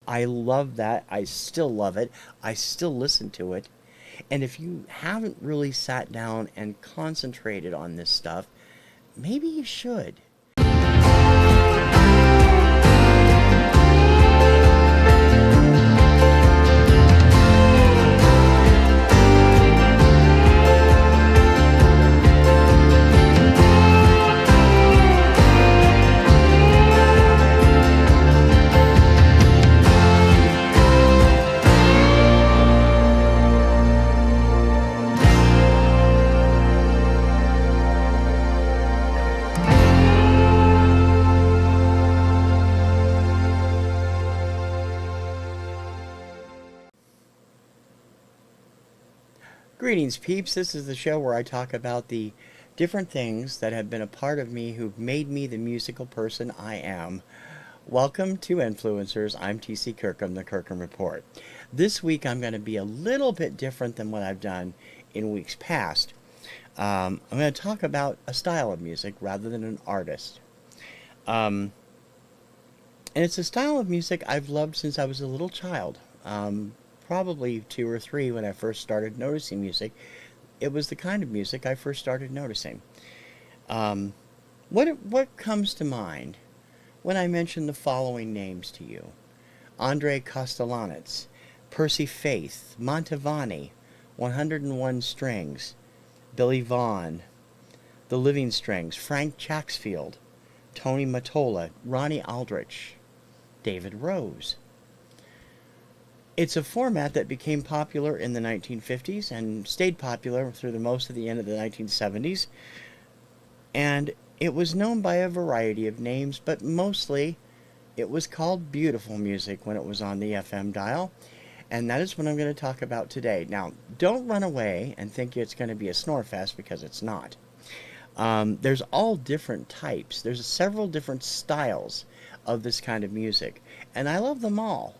I love that. I still love it. I still listen to it. And if you haven't really sat down and concentrated on this stuff, maybe you should. Greetings, peeps. This is the show where I talk about the different things that have been a part of me who've made me the musical person I am. Welcome to Influencers. I'm TC Kirkham, the Kirkham Report. This week I'm going to be a little bit different than what I've done in weeks past. I'm going to talk about a style of music rather than an artist. And it's a style of music I've loved since I was a little child. Probably 2 or 3 when I first started noticing music. It was the kind of music I first started noticing. What comes to mind when I mention the following names to you? Andre Kostelanetz, Percy Faith, Mantovani, 101 Strings, Billy Vaughn, The Living Strings, Frank Chaxfield, Tony Mottola, Ronnie Aldrich, David Rose. It's a format that became popular in the 1950s and stayed popular through the most of the end of the 1970s. And it was known by a variety of names, but mostly it was called beautiful music when it was on the FM dial. And that is what I'm going to talk about today. Now, don't run away and think it's going to be a snore fest, because it's not. There's all different types. There's several different styles of this kind of music, and I love them all.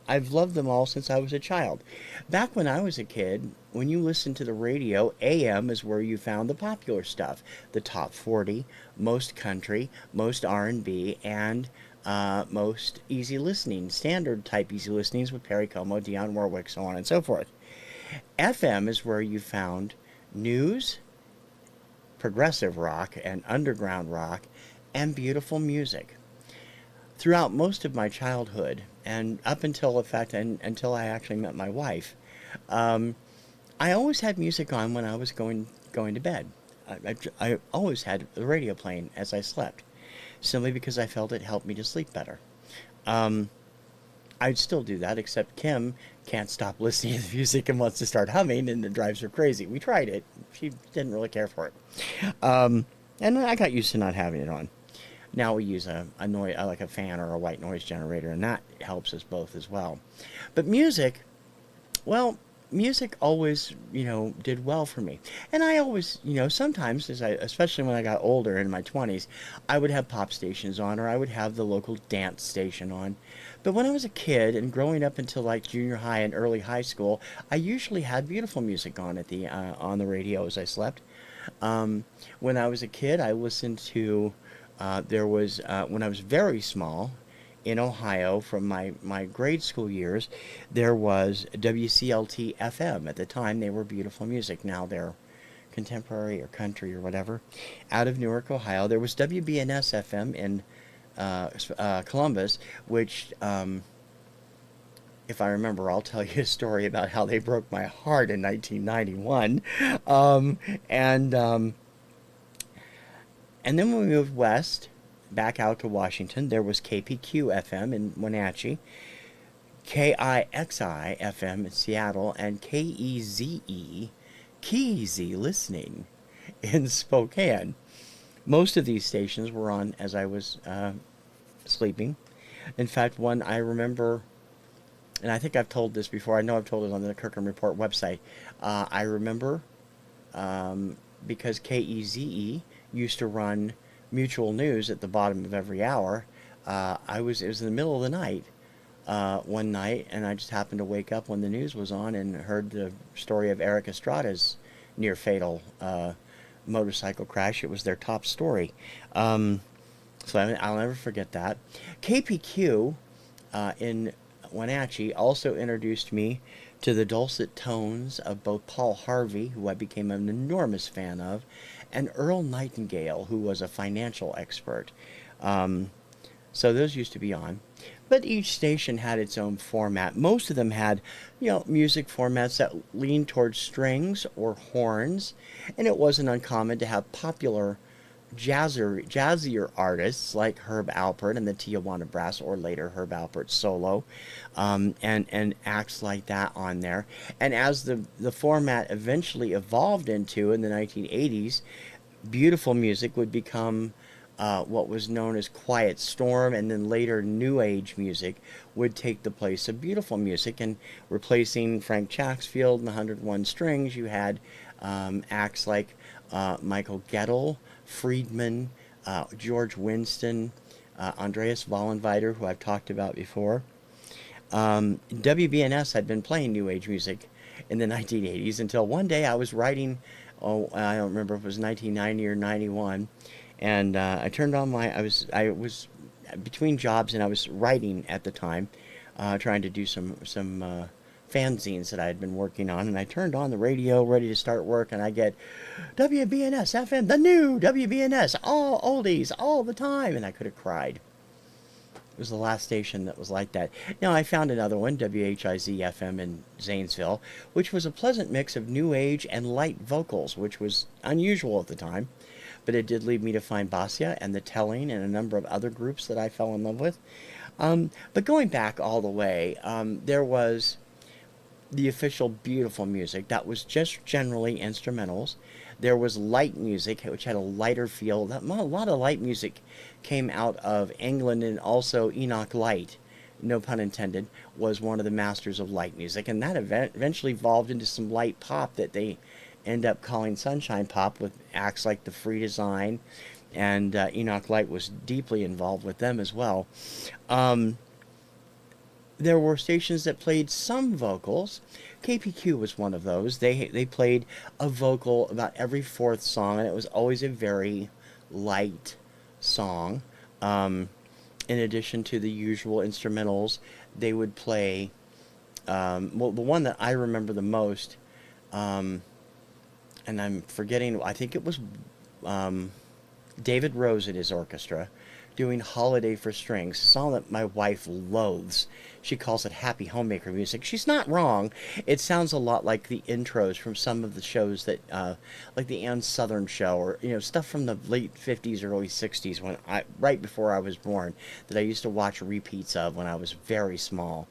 I've loved them all since I was a child. Back when I was a kid, when you listened to the radio, AM is where you found the popular stuff, the top 40, most country, most R&B, and most easy listening, standard type easy listenings with Perry Como, Dionne Warwick, so on and so forth. FM is where you found news, progressive rock, and underground rock, and beautiful music. Throughout most of my childhood, and up until, in fact, until I actually met my wife, I always had music on when I was going to bed. I always had the radio playing as I slept, simply because I felt it helped me to sleep better. I'd still do that, except Kim can't stop listening to the music and wants to start humming, and it drives her crazy. We tried it. She didn't really care for it. And I got used to not having it on. Now we use like a fan or a white noise generator, and that helps us both as well. But music, well, music always, did well for me. And I always, sometimes, especially when I got older in my 20s, I would have pop stations on, or I would have the local dance station on. But when I was a kid and growing up until like junior high and early high school, I usually had beautiful music on on the radio as I slept. When I was a kid, I listened to when I was very small, in Ohio, from my grade school years, there was WCLT FM. At the time, they were beautiful music. Now they're contemporary or country or whatever. Out of Newark, Ohio, there was WBNS FM in Columbus, which, if I remember, I'll tell you a story about how they broke my heart in 1991. And then when we moved west, back out to Washington, there was KPQ FM in Wenatchee, KIXI FM in Seattle, and KEZE, Keezy Listening, in Spokane. Most of these stations were on as I was sleeping. In fact, one I remember, and I think I've told this before, I know I've told it on the Kirkham Report website, I remember because KEZE used to run Mutual News at the bottom of every hour. It was in the middle of the night one night, and I just happened to wake up when the news was on and heard the story of Eric Estrada's near fatal motorcycle crash. It was their top story. So I'll never forget that. KPQ in Wenatchee also introduced me to the dulcet tones of both Paul Harvey, who I became an enormous fan of, and Earl Nightingale, who was a financial expert. Um, so those used to be on. But each station had its own format. Most of them had, music formats that leaned towards strings or horns, and it wasn't uncommon to have popular jazzier artists like Herb Alpert and the Tijuana Brass, or later Herb Alpert solo, and acts like that on there. And as the format eventually evolved into in the 1980s, beautiful music would become what was known as quiet storm, and then later new age music would take the place of beautiful music. And replacing Frank Chaxfield and the 101 Strings, you had acts like Michael Gettle, Friedman, George Winston, Andreas Vollenweider, who I've talked about before. WBNS had been playing new age music in the 1980s until one day I was writing, I don't remember if it was 1990 or 91, and I turned on I was between jobs and I was writing at the time, trying to do some fanzines that I had been working on, and I turned on the radio ready to start work, and I get WBNS FM, the new WBNS, all oldies, all the time, and I could have cried. It was the last station that was like that. Now, I found another one, WHIZ FM in Zanesville, which was a pleasant mix of new age and light vocals, which was unusual at the time, but it did lead me to find Basia and The Telling and a number of other groups that I fell in love with. But going back all the way, there was the official beautiful music that was just generally instrumentals. There was light music, which had a lighter feel. A lot of light music came out of England, and also Enoch Light, no pun intended, was one of the masters of light music, and that eventually evolved into some light pop that they end up calling Sunshine Pop, with acts like the Free Design, and Enoch Light was deeply involved with them as well. There were stations that played some vocals. KPQ was one of those. They played a vocal about every fourth song, and it was always a very light song. In addition to the usual instrumentals, they would play, well, the one that I remember the most, and I'm forgetting, I think it was David Rose and his orchestra doing Holiday for Strings, a song that my wife loathes. She calls it happy homemaker music. She's not wrong. It sounds a lot like the intros from some of the shows that, like the Ann Southern show, or stuff from the late 50s, early 60s, right before I was born, that I used to watch repeats of when I was very small.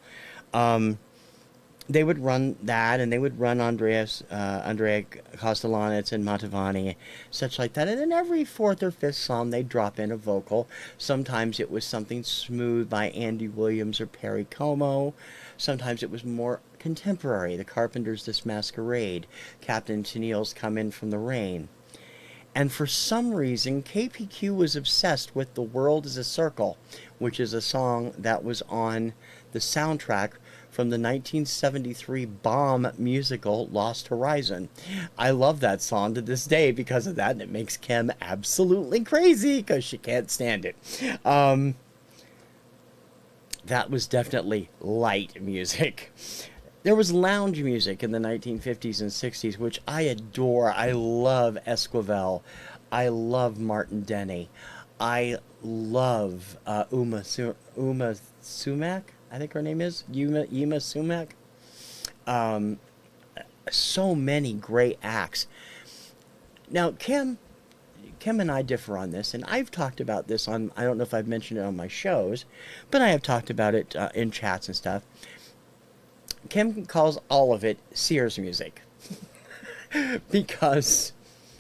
They would run that, and they would run Andrea Castellanets and Mantovani, such like that. And then every fourth or fifth song, they'd drop in a vocal. Sometimes it was something smooth by Andy Williams or Perry Como. Sometimes it was more contemporary, the Carpenters' This Masquerade, Captain Tennille's Come In From the Rain. And for some reason, KPQ was obsessed with The World is a Circle, which is a song that was on the soundtrack from the 1973 bomb musical Lost Horizon. I love that song to this day because of that, and it makes Kim absolutely crazy because she can't stand it. That was definitely light music. There was lounge music in the 1950s and 60s, which I adore. I love Esquivel. I love Martin Denny. I love Uma Sumac. I think her name is Yuma Sumac. So many great acts. Now, Kim and I differ on this, and I've talked about this on, I don't know if I've mentioned it on my shows, but I have talked about it in chats and stuff. Kim calls all of it Sears music because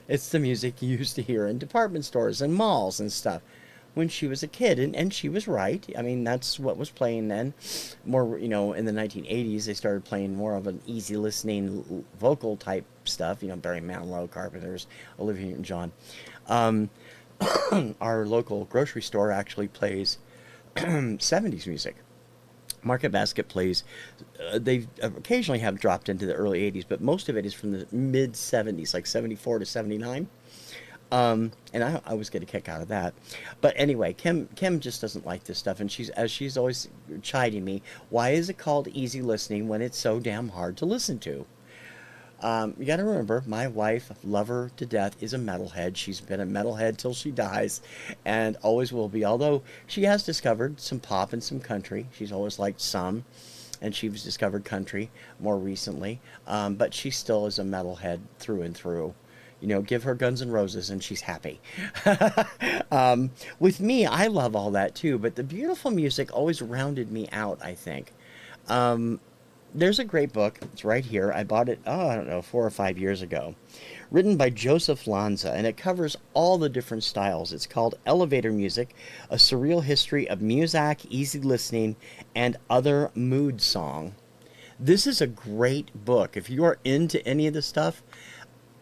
it's the music you used to hear in department stores and malls and stuff when she was a kid, and she was right. I mean, that's what was playing then. More, in the 1980s, they started playing more of an easy listening vocal type stuff. Barry Manilow, Carpenters, Olivia Newton-John. Our local grocery store actually plays 70s music. Market Basket plays, they occasionally have dropped into the early 80s, but most of it is from the mid 70s, like 74 to 79. And I always get a kick out of that. But anyway, Kim just doesn't like this stuff, and she's always chiding me. Why is it called easy listening when it's so damn hard to listen to? You got to remember, my wife, love her to death, is a metalhead. She's been a metalhead till she dies, and always will be. Although she has discovered some pop and some country, she's always liked some, and she's discovered country more recently. But she still is a metalhead through and through. You know, give her Guns N' Roses and she's happy. With me, I love all that too, but the beautiful music always rounded me out, I think. There's a great book. It's right here. I bought it, oh, I don't know, 4 or 5 years ago. Written by Joseph Lanza, and it covers all the different styles. It's called Elevator Music, A Surreal History of Muzak, Easy Listening, and Other Mood Song. This is a great book. If you are into any of this stuff,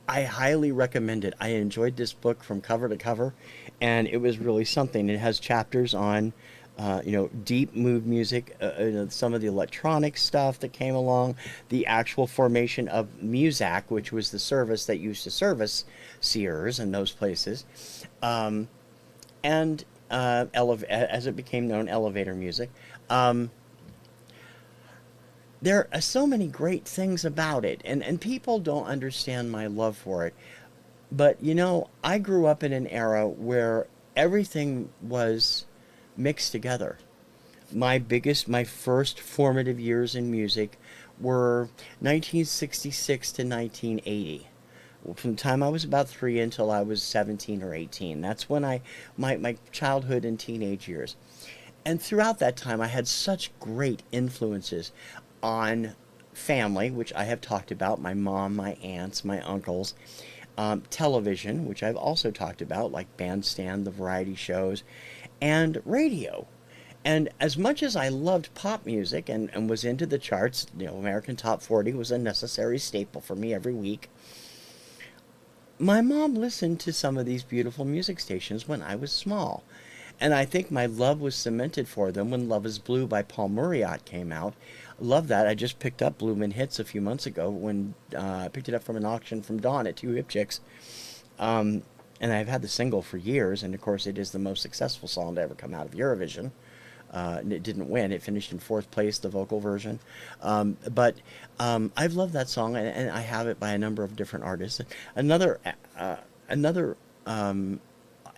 I highly recommend it. I enjoyed this book from cover to cover, and it was really something. It has chapters on, deep mood music, some of the electronic stuff that came along, the actual formation of Muzak, which was the service that used to service Sears and those places, and as it became known, elevator music. There are so many great things about it, and people don't understand my love for it. But I grew up in an era where everything was mixed together. My first formative years in music were 1966 to 1980. From the time I was about 3 until I was 17 or 18. That's when my childhood and teenage years. And throughout that time, I had such great influences on family, which I have talked about, my mom, my aunts, my uncles, television, which I've also talked about, like Bandstand, the variety shows, and radio. And as much as I loved pop music and was into the charts, American Top 40 was a necessary staple for me every week. My mom listened to some of these beautiful music stations when I was small. And I think my love was cemented for them when Love is Blue by Paul Muriat came out. Love that. I just picked up Bloomin' Hits a few months ago when I picked it up from an auction from Dawn at Two Hip Chicks. And I've had the single for years, and of course it is the most successful song to ever come out of Eurovision. And it didn't win. It finished in fourth place, the vocal version. But I've loved that song, and I have it by a number of different artists. Another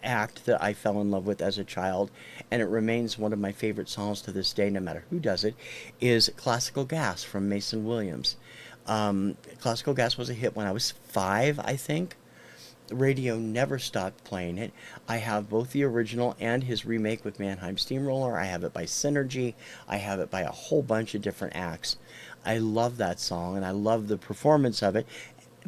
act that I fell in love with as a child, and it remains one of my favorite songs to this day, no matter who does it, is Classical Gas from Mason Williams. Classical Gas was a hit when I was 5, I think. The radio never stopped playing it. I have both the original and his remake with Mannheim Steamroller. I have it by Synergy. I have it by a whole bunch of different acts. I love that song, and I love the performance of it.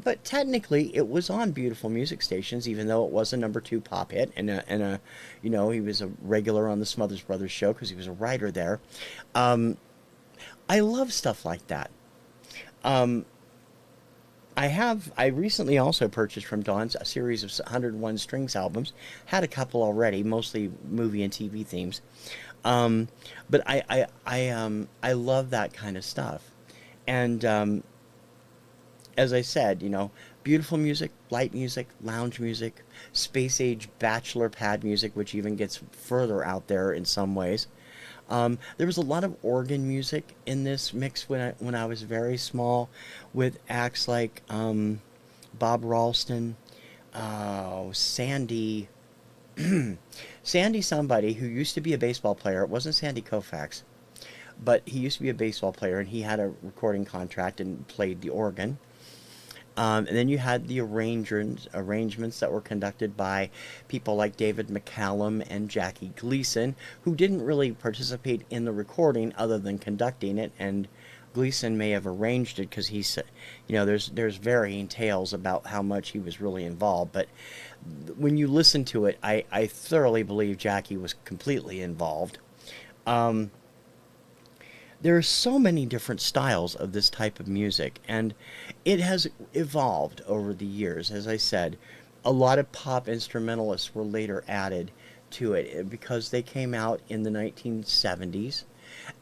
But technically, it was on beautiful music stations, even though it was a #2 pop hit, he was a regular on the Smothers Brothers show because he was a writer there. I love stuff like that. Um, I recently also purchased from Dawn's a series of 101 Strings albums. Had a couple already, mostly movie and TV themes. But I love that kind of stuff. And as I said, beautiful music, light music, lounge music, space age bachelor pad music, which even gets further out there in some ways. There was a lot of organ music in this mix when I was very small, with acts like Bob Ralston, Sandy, Sandy somebody who used to be a baseball player. It wasn't Sandy Koufax, but he used to be a baseball player, and he had a recording contract and played the organ. And then you had the arrangements that were conducted by people like David McCallum and Jackie Gleason, who didn't really participate in the recording other than conducting it. And Gleason may have arranged it because he said, there's varying tales about how much he was really involved. But when you listen to it, I thoroughly believe Jackie was completely involved. There are so many different styles of this type of music, and it has evolved over the years. As I said, a lot of pop instrumentalists were later added to it because they came out in the 1970s.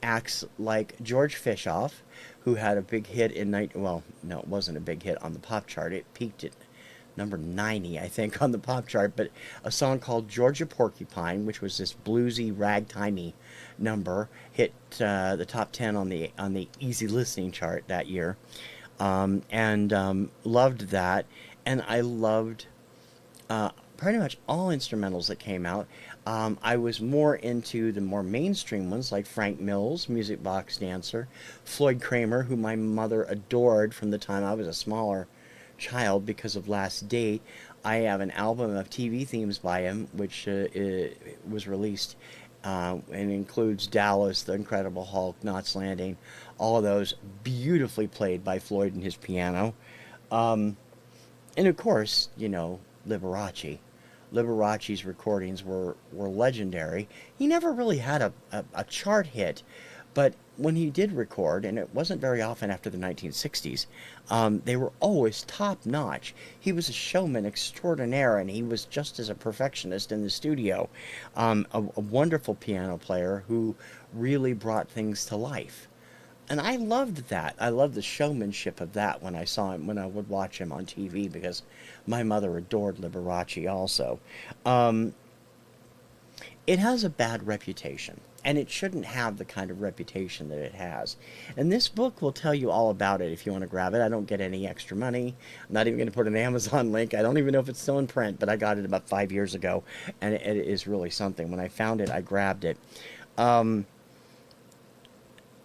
Acts like George Fishoff, who had a big hit well, no, it wasn't a big hit on the pop chart. It peaked at number 90, I think, on the pop chart, but a song called Georgia Porcupine, which was this bluesy, ragtimey number, hit the top 10 on the easy listening chart that year, and loved that. And I loved pretty much all instrumentals that came out. I was more into the more mainstream ones like Frank Mills, Music Box Dancer, Floyd Kramer, who my mother adored from the time I was a smaller child because of Last Date. I have an album of TV themes by him, which was released and includes Dallas, The Incredible Hulk, Knots Landing, all of those beautifully played by Floyd and his piano. And of course, Liberace. Liberace's recordings were legendary. He never really had a chart hit, but when he did record, and it wasn't very often after the 1960s, they were always top notch. He was a showman extraordinaire, and he was just as a perfectionist in the studio. A wonderful piano player who really brought things to life. And I loved that. I loved the showmanship of that when I saw him, when I would watch him on TV, because my mother adored Liberace also. Um, it has a bad reputation, and it shouldn't have the kind of reputation that it has. And this book will tell you all about it if you want to grab it. I don't get any extra money. I'm not even going to put an Amazon link. I don't even know if it's still in print, but I got it about 5 years ago, and it is really something. When I found it, I grabbed it. Um,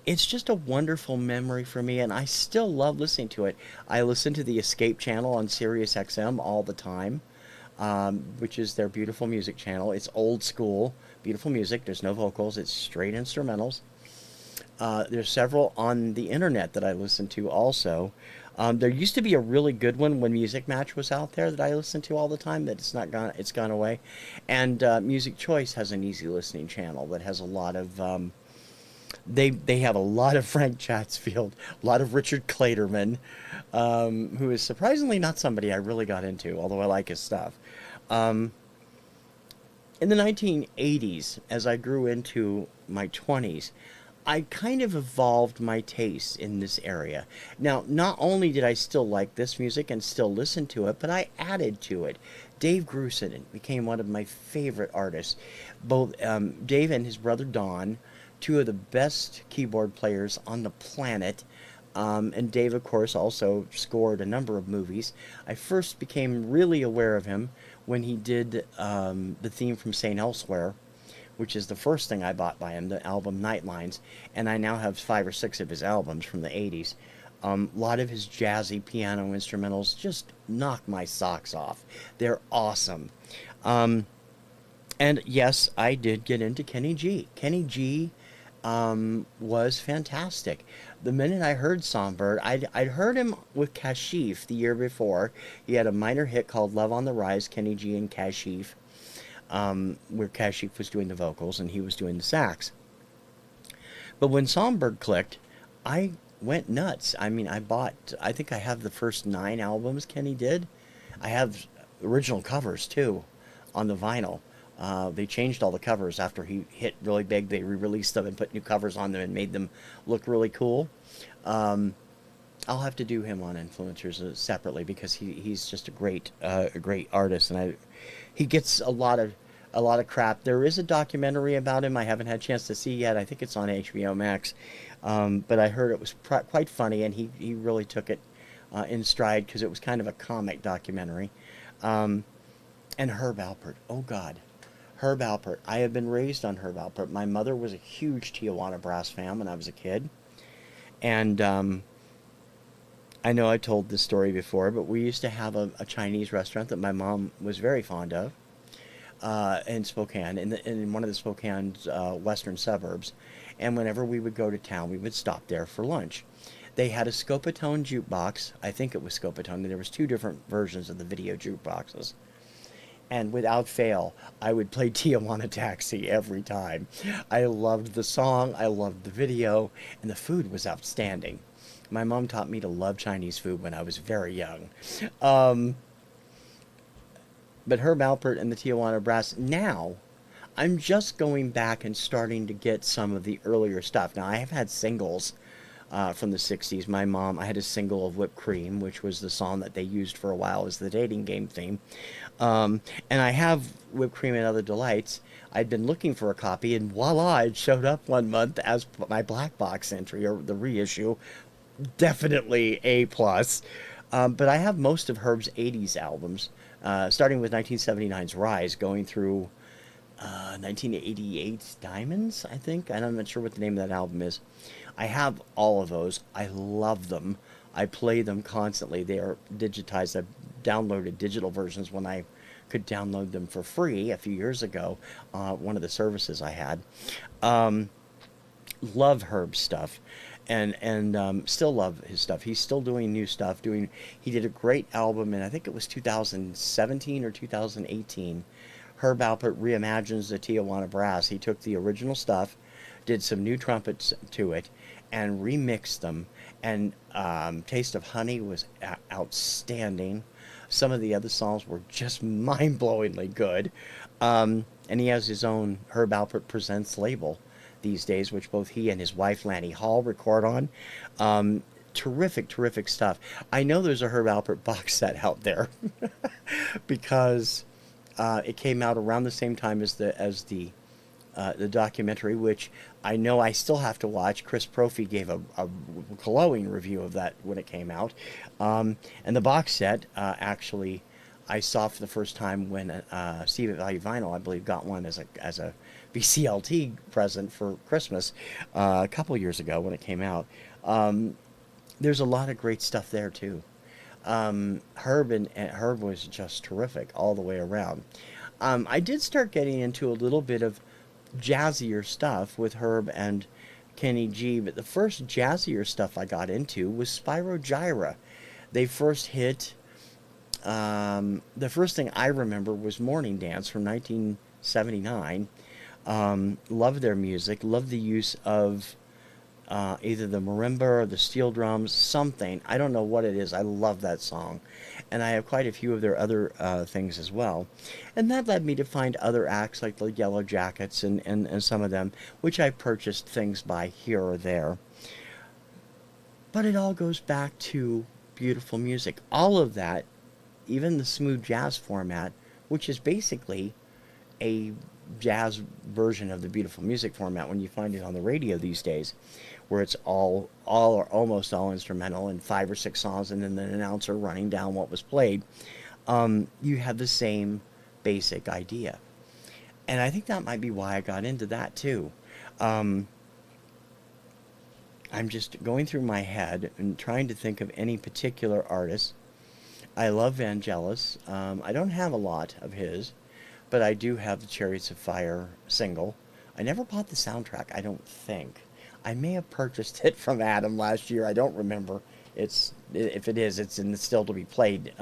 it's just a wonderful memory for me, and I still love listening to it. I listen to the Escape channel on Sirius XM all the time, which is their beautiful music channel. It's old school, beautiful music. There's no vocals, it's straight instrumentals. There's several on the internet that I listen to also. There used to be a really good one when Music Match was out there that I listened to all the time. That it's gone away. And Music Choice has an easy listening channel that has a lot of they have a lot of Frank Chatsfield, a lot of Richard Clayderman, who is surprisingly not somebody I really got into, although I like his stuff. Um, in the 1980s, as I grew into my 20s, I kind of evolved my tastes in this area. Now, not only did I still like this music and still listen to it, but I added to it. Dave Grusin became one of my favorite artists. Both Dave and his brother Don, two of the best keyboard players on the planet. And Dave, of course, also scored a number of movies. I first became really aware of him when he did the theme from St. Elsewhere, which is the first thing I bought by him, the album Nightlines, and I now have 5 or 6 of his albums from the 80s. A lot of his jazzy piano instrumentals just knock my socks off. They're awesome. Um, and yes, I did get into Kenny G. Kenny G was fantastic. The minute I heard Songbird, I'd heard him with Kashif the year before. He had a minor hit called Love on the Rise, Kenny G and Kashif, where Kashif was doing the vocals and he was doing the sax. But when Songbird clicked, I went nuts. I mean, I think I have the first 9 albums Kenny did. I have original covers too on the vinyl. They changed all the covers after he hit really big. They re-released them and put new covers on them and made them look really cool. Um, I'll have to do him on influencers separately because he's just a great artist, and he gets a lot of crap. There is a documentary about him I haven't had a chance to see yet. I think it's on HBO Max, but I heard it was quite funny, and he really took it in stride because it was kind of a comic documentary. Um, and Herb Alpert, oh God. Herb Alpert. I have been raised on Herb Alpert. My mother was a huge Tijuana Brass fan when I was a kid. And I know I told this story before, but we used to have a Chinese restaurant that my mom was very fond of in Spokane, in one of the Spokane's western suburbs. And whenever we would go to town, we would stop there for lunch. They had a Scopatone jukebox. I think it was Scopatone. There was 2 different versions of the video jukeboxes. And without fail, I would play Tijuana Taxi every time. I loved the song, I loved the video, and the food was outstanding. My mom taught me to love Chinese food when I was very young. Um, but Herb Alpert and the Tijuana Brass, now I'm just going back and starting to get some of the earlier stuff. Now, I have had singles from the 60s. My mom, I had a single of Whipped Cream, which was the song that they used for a while as the dating game theme. And I have Whipped Cream and Other Delights. I'd been looking for a copy, and voila, it showed up one month as my black box entry or the reissue. Definitely A plus. But I have most of Herb's 80s albums, starting with 1979's Rise, going through 1988's Diamonds, I think. And I'm not sure what the name of that album is. I have all of those. I love them. I play them constantly. They are digitized. I've downloaded digital versions when I could download them for free a few years ago. One of the services I had. Love Herb's stuff, and still love his stuff. He's still doing new stuff. He did a great album, and I think it was 2017 or 2018. Herb Alpert reimagines the Tijuana Brass. He took the original stuff, did some new trumpets to it, and remixed them. And Taste of Honey was outstanding. Some of the other songs were just mind-blowingly good. And he has his own Herb Alpert Presents label these days, which both he and his wife Lanny Hall record on. Terrific, terrific stuff. I know there's a Herb Alpert box set out there because it came out around the same time as the documentary, which I know I still have to watch. Chris Prophy gave a glowing review of that when it came out, and the box set actually I saw for the first time when Steve at Value Vinyl, I believe, got one as a VCLT present for Christmas a couple years ago when it came out. There's a lot of great stuff there too. Herb was just terrific all the way around. I did start getting into a little bit of jazzier stuff with Herb and Kenny G, but the first jazzier stuff I got into was Spyro Gyra. They first hit. The first thing I remember was Morning Dance from 1979. Love their music. Love the use of either the marimba or the steel drums, something. I don't know what it is. I love that song. And I have quite a few of their other things as well. And that led me to find other acts like the Yellow Jackets and some of them, which I purchased things by here or there. But it all goes back to beautiful music. All of that, even the smooth jazz format, which is basically a jazz version of the beautiful music format when you find it on the radio these days, where it's all or almost all instrumental and 5 or 6 songs and then the announcer running down what was played. You have the same basic idea. And I think that might be why I got into that too. I'm just going through my head and trying to think of any particular artist. I love Vangelis. I don't have a lot of his, but I do have the Chariots of Fire single. I never bought the soundtrack, I don't think. I may have purchased it from Adam last year. I don't remember. If it is, it's in the still to be played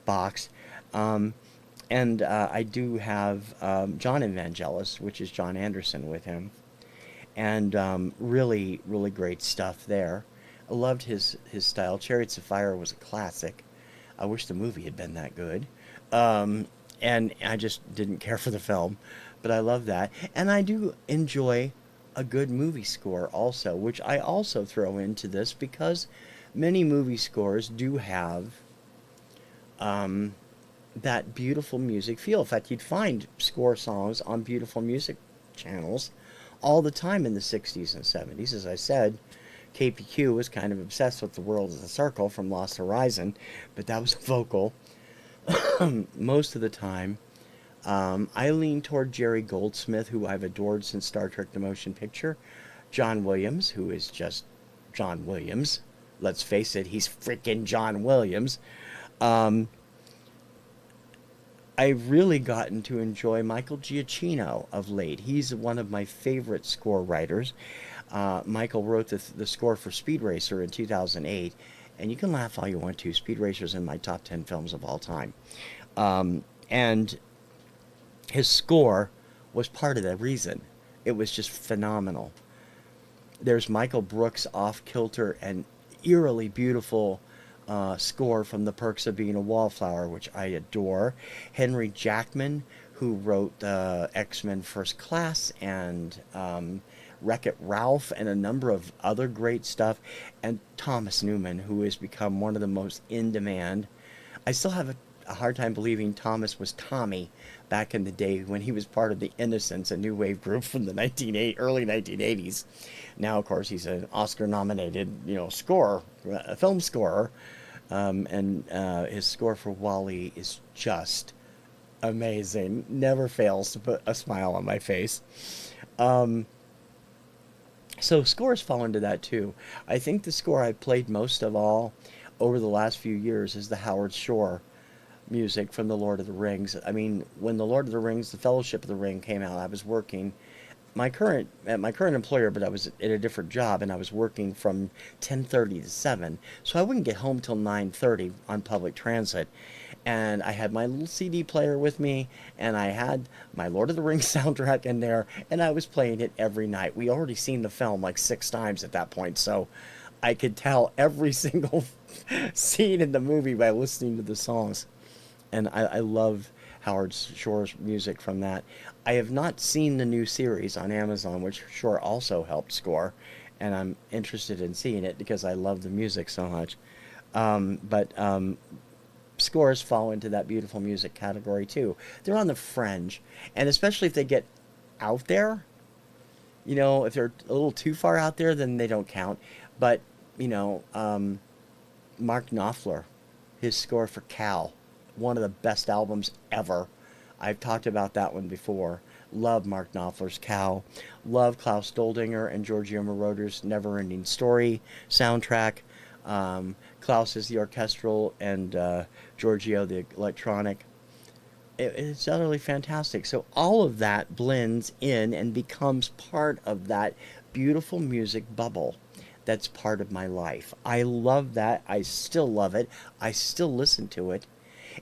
box. And I do have John and Vangelis, which is John Anderson with him. And really, really great stuff there. I loved his style. Chariots of Fire was a classic. I wish the movie had been that good. And I just didn't care for the film. But I love that. And I do enjoy a good movie score also, which I also throw into this because many movie scores do have that beautiful music feel. In fact, you'd find score songs on beautiful music channels all the time in the 60s and 70s. As I said, KPQ was kind of obsessed with The World is a Circle from Lost Horizon, but that was vocal most of the time. I lean toward Jerry Goldsmith, who I've adored since Star Trek The Motion Picture. John Williams, who is just John Williams. Let's face it, he's freaking John Williams. I've really gotten to enjoy Michael Giacchino of late. He's one of my favorite score writers. Michael wrote the score for Speed Racer in 2008, and you can laugh all you want to. Speed Racer's in my top 10 films of all time. And his score was part of the reason. It was just phenomenal. There's Michael Brooks' off-kilter and eerily beautiful score from The Perks of Being a Wallflower, which I adore. Henry Jackman, who wrote X-Men First Class and Wreck-It Ralph, and a number of other great stuff. And Thomas Newman, who has become one of the most in-demand. I still have a hard time believing Thomas was Tommy back in the day when he was part of the Innocents, a new wave group from the early 1980s. Now, of course, he's an Oscar-nominated, scorer, a film scorer, and his score for Wall-E is just amazing. Never fails to put a smile on my face. So scores fall into that too. I think the score I played most of all over the last few years is the Howard Shore music from The Lord of the Rings. I mean, when The Lord of the Rings, The Fellowship of the Ring came out, I was working at my current employer, but I was at a different job, and I was working from 10:30 to 7, so I wouldn't get home till 9:30 on public transit. And I had my little CD player with me, and I had my Lord of the Rings soundtrack in there, and I was playing it every night. We already seen the film like 6 times at that point, so I could tell every single scene in the movie by listening to the songs. And I love Howard Shore's music from that. I have not seen the new series on Amazon, which Shore also helped score, and I'm interested in seeing it because I love the music so much. But scores fall into that beautiful music category too. They're on the fringe, and especially if they get out there, if they're a little too far out there, then they don't count. But, Mark Knopfler, his score for Cal, one of the best albums ever. I've talked about that one before. Love Mark Knopfler's Cal. Love Klaus Doldinger and Giorgio Moroder's Neverending Story soundtrack. Klaus is the orchestral and Giorgio the electronic. It's utterly fantastic. So all of that blends in and becomes part of that beautiful music bubble that's part of my life. I love that. I still love it. I still listen to it.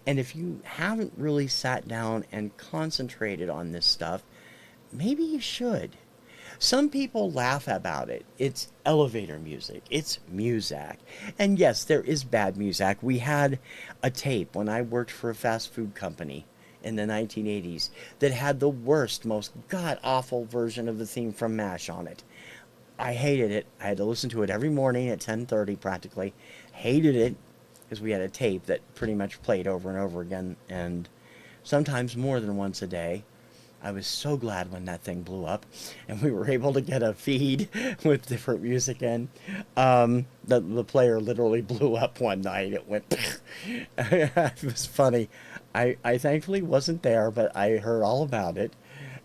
And if you haven't really sat down and concentrated on this stuff, maybe you should. Some people laugh about it. It's elevator music. It's Muzak. And yes, there is bad Muzak. We had a tape when I worked for a fast food company in the 1980s that had the worst, most god-awful version of the theme from MASH on it. I hated it. I had to listen to it every morning at 10:30 practically. Hated it because we had a tape that pretty much played over and over again, and sometimes more than once a day. I was so glad when that thing blew up and we were able to get a feed with different music in. The player literally blew up one night. It went, it was funny. I thankfully wasn't there, but I heard all about it.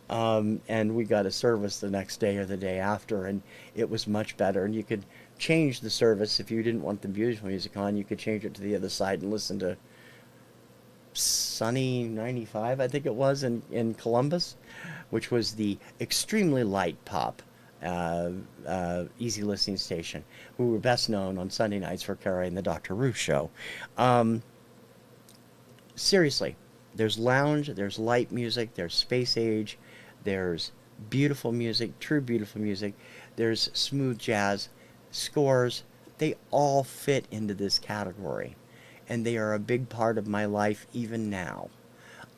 And we got a service the next day or the day after, and it was much better. And you could change the service if you didn't want the beautiful music on. You could change it to the other side and listen to Sunny 95, I think it was, in Columbus, which was the extremely light pop easy listening station, who were best known on Sunday nights for carrying the Dr. Ruth show. Seriously, there's lounge, there's light music, there's space age, there's beautiful music, true beautiful music, there's smooth jazz, scores. They all fit into this category, and they are a big part of my life even now.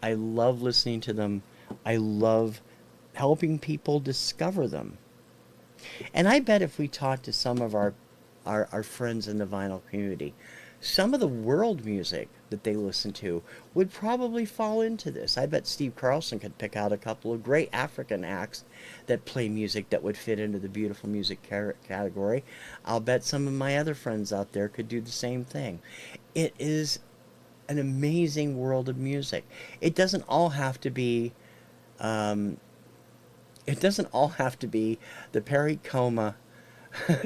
I love listening to them. I love helping people discover them. And I bet if we talked to some of our friends in the vinyl community, some of the world music that they listen to would probably fall into this. I bet Steve Carlson could pick out a couple of great African acts that play music that would fit into the beautiful music category. I'll bet some of my other friends out there could do the same thing. It is an amazing world of music. It doesn't all have to be the Perry Como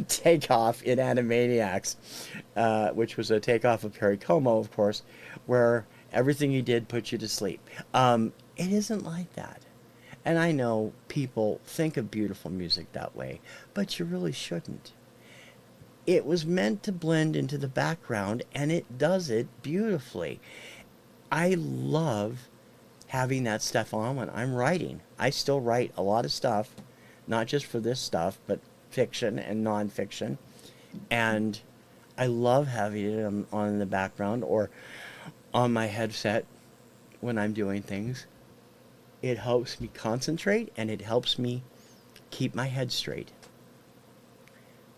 takeoff in Animaniacs, which was a takeoff of Perry Como, of course, where everything he did put you to sleep. It isn't like that. And I know people think of beautiful music that way, but you really shouldn't. It was meant to blend into the background, and it does it beautifully. I love having that stuff on when I'm writing. I still write a lot of stuff, not just for this stuff, but fiction and nonfiction. And I love having it on in the background or on my headset when I'm doing things. It helps me concentrate, and it helps me keep my head straight.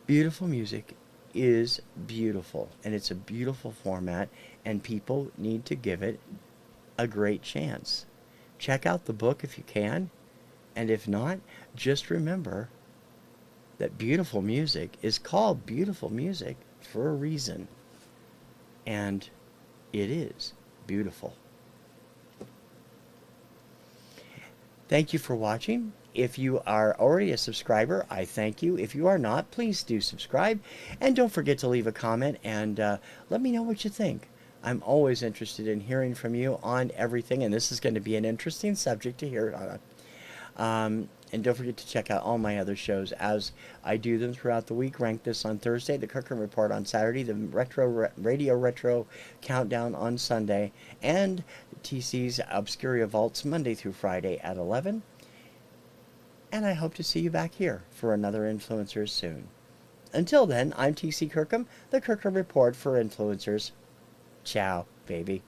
Beautiful music is beautiful, and it's a beautiful format, and people need to give it a great chance. Check out the book if you can, and if not, just remember that beautiful music is called beautiful music for a reason, and it is beautiful. Thank you for watching. If you are already a subscriber, I thank you. If you are not, please do subscribe. And don't forget to leave a comment and let me know what you think. I'm always interested in hearing from you on everything, and this is going to be an interesting subject to hear on. And don't forget to check out all my other shows as I do them throughout the week. Rank This on Thursday, the Kirkham Report on Saturday, the Radio Retro Countdown on Sunday, and TC's Obscuria Vaults Monday through Friday at 11. And I hope to see you back here for another Influencers soon. Until then, I'm TC Kirkham, the Kirkham Report for Influencers. Ciao, baby.